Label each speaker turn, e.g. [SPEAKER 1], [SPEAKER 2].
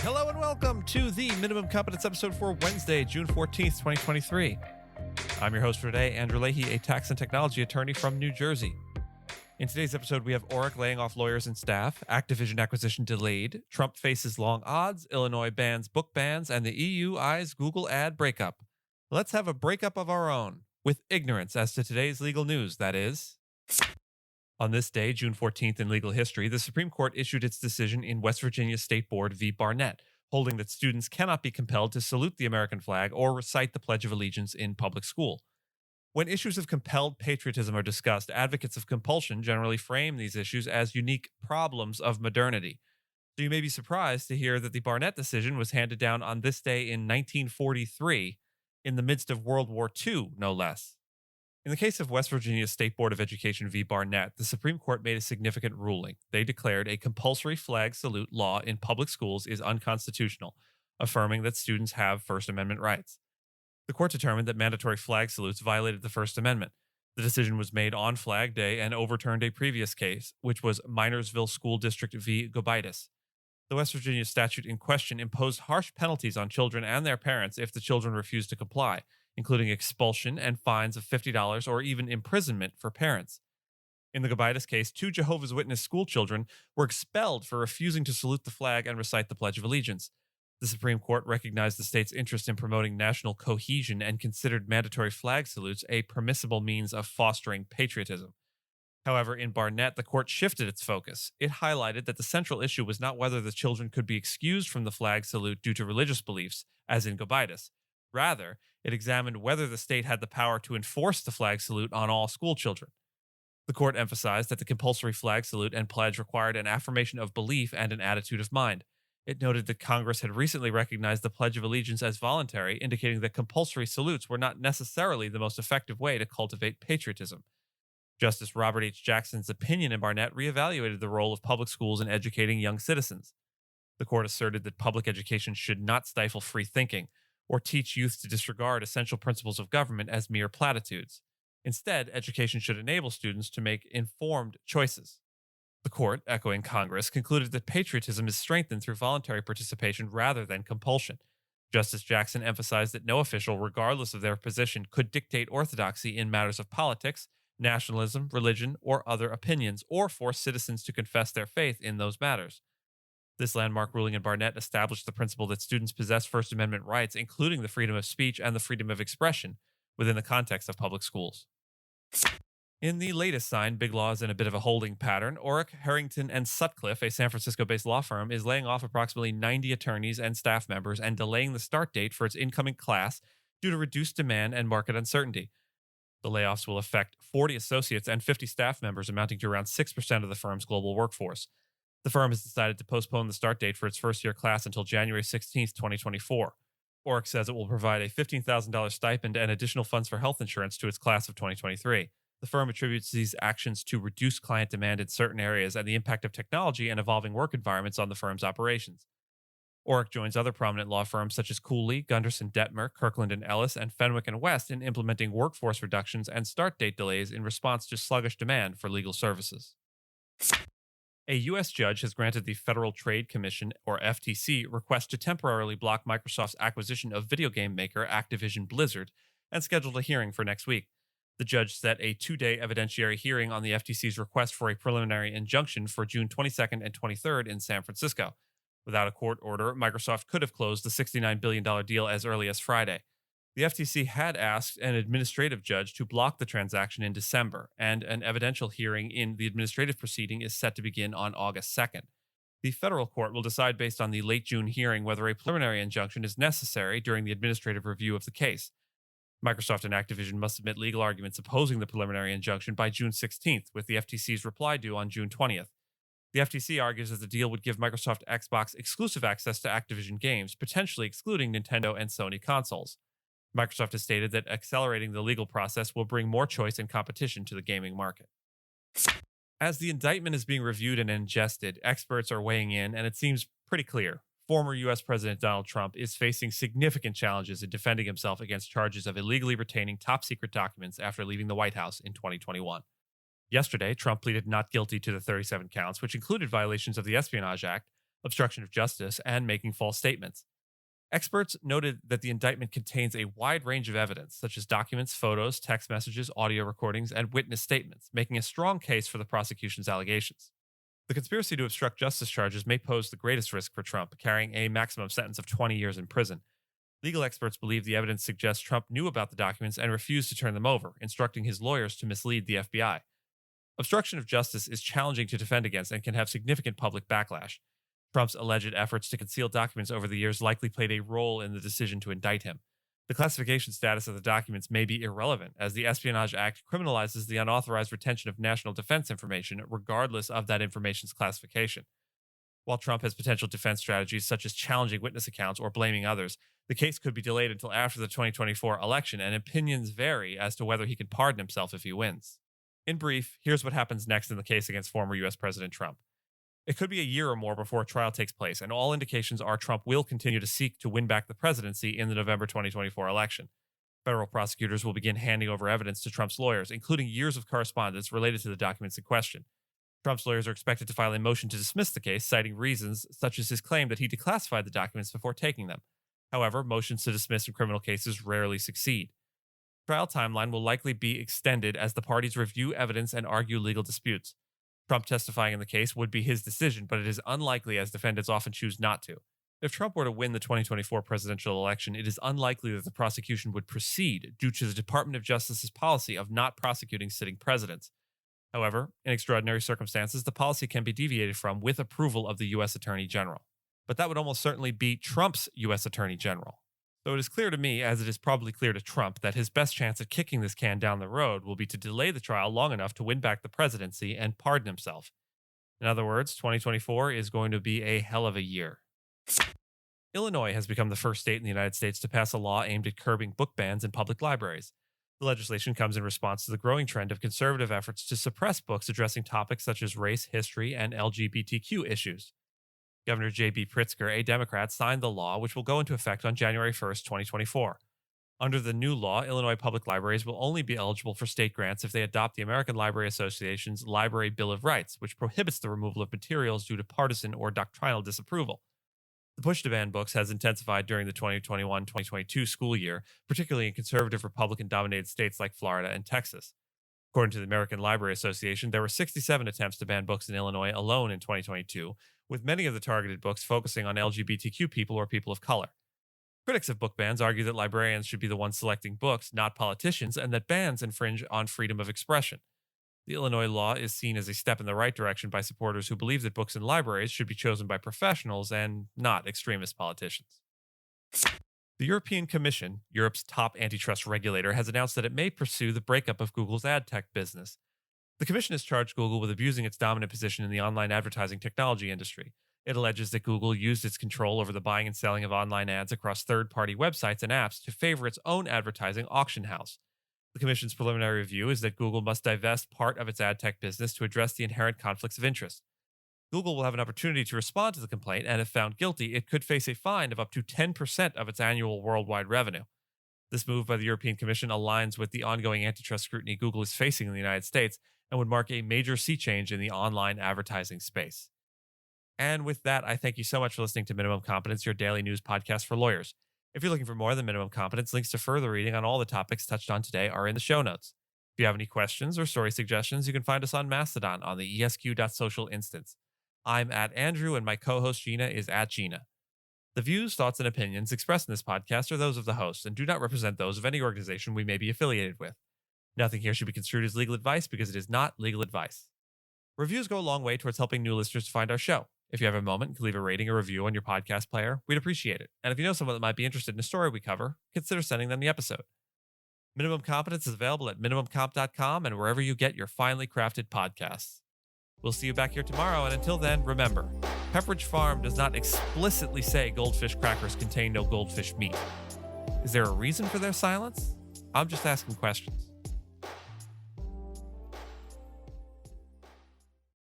[SPEAKER 1] Hello and welcome to the Minimum Competence episode for Wednesday, June 14th, 2023. I'm your host for today, Andrew Leahy, a tax and technology attorney from New Jersey. In today's episode, we have Orrick laying off lawyers and staff, Activision acquisition delayed, Trump faces long odds, Illinois bans book bans, and the EU eyes Google ad breakup. Let's have a breakup of our own, with ignorance as to today's legal news, that is. On this day, June 14th in legal history, the Supreme Court issued its decision in West Virginia State Board v. Barnette, holding that students cannot be compelled to salute the American flag or recite the Pledge of Allegiance in public school. When issues of compelled patriotism are discussed, advocates of compulsion generally frame these issues as unique problems of modernity. So you may be surprised to hear that the Barnette decision was handed down on this day in 1943, in the midst of World War II, no less. In the case of West Virginia State Board of Education v. Barnette, the Supreme Court made a significant ruling. They declared a compulsory flag salute law in public schools is unconstitutional, affirming that students have First Amendment rights. The court determined that mandatory flag salutes violated the First Amendment. The decision was made on Flag Day and overturned a previous case, which was Minersville School District v. Gobitis. The West Virginia statute in question imposed harsh penalties on children and their parents if the children refused to comply, including expulsion and fines of $50 or even imprisonment for parents. In the Gobitis case, 2 Jehovah's Witness schoolchildren were expelled for refusing to salute the flag and recite the Pledge of Allegiance. The Supreme Court recognized the state's interest in promoting national cohesion and considered mandatory flag salutes a permissible means of fostering patriotism. However, in Barnette, the court shifted its focus. It highlighted that the central issue was not whether the children could be excused from the flag salute due to religious beliefs, as in Gobitis. Rather, it examined whether the state had the power to enforce the flag salute on all schoolchildren. The court emphasized that the compulsory flag salute and pledge required an affirmation of belief and an attitude of mind. It noted that Congress had recently recognized the Pledge of Allegiance as voluntary, indicating that compulsory salutes were not necessarily the most effective way to cultivate patriotism. Justice Robert H. Jackson's opinion in Barnette reevaluated the role of public schools in educating young citizens. The court asserted that public education should not stifle free thinking or teach youth to disregard essential principles of government as mere platitudes. Instead, education should enable students to make informed choices. The court, echoing Congress, concluded that patriotism is strengthened through voluntary participation rather than compulsion. Justice Jackson emphasized that no official, regardless of their position, could dictate orthodoxy in matters of politics, nationalism, religion, or other opinions, or force citizens to confess their faith in those matters. This landmark ruling in Barnette established the principle that students possess First Amendment rights, including the freedom of speech and the freedom of expression, within the context of public schools. In the latest sign, big law is in a bit of a holding pattern. Orrick, Harrington, and Sutcliffe, a San Francisco-based law firm, is laying off approximately 90 attorneys and staff members and delaying the start date for its incoming class due to reduced demand and market uncertainty. The layoffs will affect 40 associates and 50 staff members, amounting to around 6% of the firm's global workforce. The firm has decided to postpone the start date for its first-year class until January 16th, 2024. Orrick says it will provide a $15,000 stipend and additional funds for health insurance to its class of 2023. The firm attributes these actions to reduced client demand in certain areas and the impact of technology and evolving work environments on the firm's operations. Orrick joins other prominent law firms such as Cooley, Gunderson Detmer, Kirkland & Ellis, and Fenwick & West in implementing workforce reductions and start date delays in response to sluggish demand for legal services. A U.S. judge has granted the Federal Trade Commission, or FTC, request to temporarily block Microsoft's acquisition of video game maker Activision Blizzard and scheduled a hearing for next week. The judge set a 2-day evidentiary hearing on the FTC's request for a preliminary injunction for June 22nd and 23rd in San Francisco. Without a court order, Microsoft could have closed the $69 billion deal as early as Friday. The FTC had asked an administrative judge to block the transaction in December, and an evidential hearing in the administrative proceeding is set to begin on August 2nd. The federal court will decide based on the late June hearing whether a preliminary injunction is necessary during the administrative review of the case. Microsoft and Activision must submit legal arguments opposing the preliminary injunction by June 16th, with the FTC's reply due on June 20th. The FTC argues that the deal would give Microsoft Xbox exclusive access to Activision games, potentially excluding Nintendo and Sony consoles. Microsoft has stated that accelerating the legal process will bring more choice and competition to the gaming market. As the indictment is being reviewed and ingested, experts are weighing in, and it seems pretty clear. Former U.S. President Donald Trump is facing significant challenges in defending himself against charges of illegally retaining top-secret documents after leaving the White House in 2021. Yesterday, Trump pleaded not guilty to the 37 counts, which included violations of the Espionage Act, obstruction of justice, and making false statements. Experts noted that the indictment contains a wide range of evidence, such as documents, photos, text messages, audio recordings, and witness statements, making a strong case for the prosecution's allegations. The conspiracy to obstruct justice charges may pose the greatest risk for Trump, carrying a maximum sentence of 20 years in prison. Legal experts believe the evidence suggests Trump knew about the documents and refused to turn them over, instructing his lawyers to mislead the FBI. Obstruction of justice is challenging to defend against and can have significant public backlash. Trump's alleged efforts to conceal documents over the years likely played a role in the decision to indict him. The classification status of the documents may be irrelevant, as the Espionage Act criminalizes the unauthorized retention of national defense information, regardless of that information's classification. While Trump has potential defense strategies such as challenging witness accounts or blaming others, the case could be delayed until after the 2024 election, and opinions vary as to whether he can pardon himself if he wins. In brief, here's what happens next in the case against former U.S. President Trump. It could be a year or more before a trial takes place, and all indications are Trump will continue to seek to win back the presidency in the November 2024 election. Federal prosecutors will begin handing over evidence to Trump's lawyers, including years of correspondence related to the documents in question. Trump's lawyers are expected to file a motion to dismiss the case, citing reasons such as his claim that he declassified the documents before taking them. However, motions to dismiss in criminal cases rarely succeed. The trial timeline will likely be extended as the parties review evidence and argue legal disputes. Trump testifying in the case would be his decision, but it is unlikely, as defendants often choose not to. If Trump were to win the 2024 presidential election, it is unlikely that the prosecution would proceed due to the Department of Justice's policy of not prosecuting sitting presidents. However, in extraordinary circumstances, the policy can be deviated from with approval of the U.S. Attorney General. But that would almost certainly be Trump's U.S. Attorney General. So it is clear to me, as it is probably clear to Trump, that his best chance at kicking this can down the road will be to delay the trial long enough to win back the presidency and pardon himself. In other words, 2024 is going to be a hell of a year. Illinois has become the first state in the United States to pass a law aimed at curbing book bans in public libraries. The legislation comes in response to the growing trend of conservative efforts to suppress books addressing topics such as race, history, and LGBTQ issues. Governor J.B. Pritzker, a Democrat, signed the law, which will go into effect on January 1st, 2024. Under the new law, Illinois public libraries will only be eligible for state grants if they adopt the American Library Association's Library Bill of Rights, which prohibits the removal of materials due to partisan or doctrinal disapproval. The push to ban books has intensified during the 2021-2022 school year, particularly in conservative Republican-dominated states like Florida and Texas. According to the American Library Association, there were 67 attempts to ban books in Illinois alone in 2022, with many of the targeted books focusing on LGBTQ people or people of color. Critics of book bans argue that librarians should be the ones selecting books, not politicians, and that bans infringe on freedom of expression. The Illinois law is seen as a step in the right direction by supporters who believe that books in libraries should be chosen by professionals and not extremist politicians. The European Commission, Europe's top antitrust regulator, has announced that it may pursue the breakup of Google's ad tech business. The Commission has charged Google with abusing its dominant position in the online advertising technology industry. It alleges that Google used its control over the buying and selling of online ads across third-party websites and apps to favor its own advertising auction house. The Commission's preliminary review is that Google must divest part of its ad tech business to address the inherent conflicts of interest. Google will have an opportunity to respond to the complaint, and if found guilty, it could face a fine of up to 10% of its annual worldwide revenue. This move by the European Commission aligns with the ongoing antitrust scrutiny Google is facing in the United States and would mark a major sea change in the online advertising space. And with that, I thank you so much for listening to Minimum Competence, your daily news podcast for lawyers. If you're looking for more than Minimum Competence, links to further reading on all the topics touched on today are in the show notes. If you have any questions or story suggestions, you can find us on Mastodon on the esq.social instance. I'm at Andrew, and my co-host Gina is at Gina. The views, thoughts, and opinions expressed in this podcast are those of the host and do not represent those of any organization we may be affiliated with. Nothing here should be construed as legal advice because it is not legal advice. Reviews go a long way towards helping new listeners to find our show. If you have a moment, you can leave a rating or review on your podcast player. We'd appreciate it. And if you know someone that might be interested in a story we cover, consider sending them the episode. Minimum Competence is available at minimumcomp.com and wherever you get your finely crafted podcasts. We'll see you back here tomorrow, and until then, remember, Pepperidge Farm does not explicitly say goldfish crackers contain no goldfish meat. Is there a reason for their silence? I'm just asking questions.